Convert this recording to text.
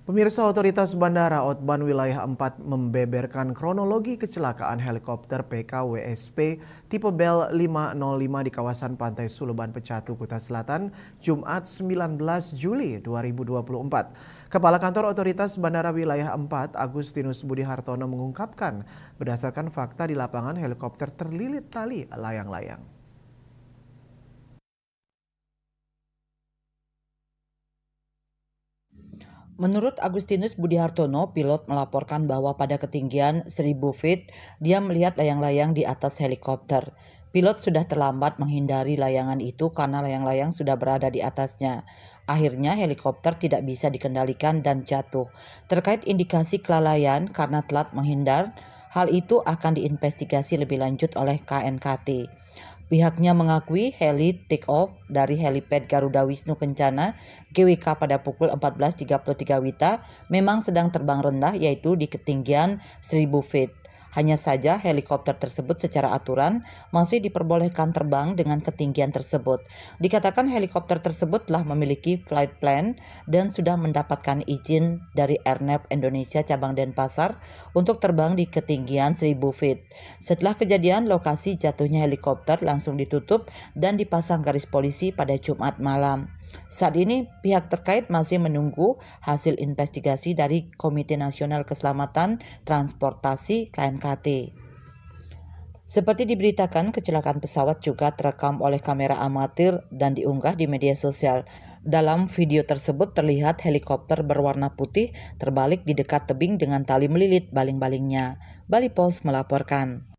Pemirsa, otoritas Bandara Otban Wilayah 4 membeberkan kronologi kecelakaan helikopter PKWSP tipe Bell 505 di kawasan Pantai Suluban Pecatu, Kuta Selatan, Jumat 19 Juli 2024. Kepala Kantor Otoritas Bandara Wilayah 4, Agustinus Budi Hartono mengungkapkan, berdasarkan fakta di lapangan helikopter terlilit tali layang-layang. Menurut Agustinus Budi Hartono, pilot melaporkan bahwa pada ketinggian 1000 feet, dia melihat layang-layang di atas helikopter. Pilot sudah terlambat menghindari layangan itu karena layang-layang sudah berada di atasnya. Akhirnya helikopter tidak bisa dikendalikan dan jatuh. Terkait indikasi kelalaian karena telat menghindar, hal itu akan diinvestigasi lebih lanjut oleh KNKT. Pihaknya mengakui heli take off dari helipad Garuda Wisnu Kencana GWK pada pukul 14.33 WITA memang sedang terbang rendah, yaitu di ketinggian 1000 feet. Hanya saja helikopter tersebut secara aturan masih diperbolehkan terbang dengan ketinggian tersebut. Dikatakan helikopter tersebut telah memiliki flight plan dan sudah mendapatkan izin dari Airnav Indonesia cabang Denpasar untuk terbang di ketinggian 1000 feet. Setelah kejadian, lokasi jatuhnya helikopter langsung ditutup dan dipasang garis polisi pada Jumat malam. Saat ini pihak terkait masih menunggu hasil investigasi dari Komite Nasional Keselamatan Transportasi KNKT. Seperti diberitakan, kecelakaan pesawat juga terekam oleh kamera amatir dan diunggah di media sosial. Dalam video tersebut terlihat helikopter berwarna putih terbalik di dekat tebing dengan tali melilit baling-balingnya. Bali Post melaporkan.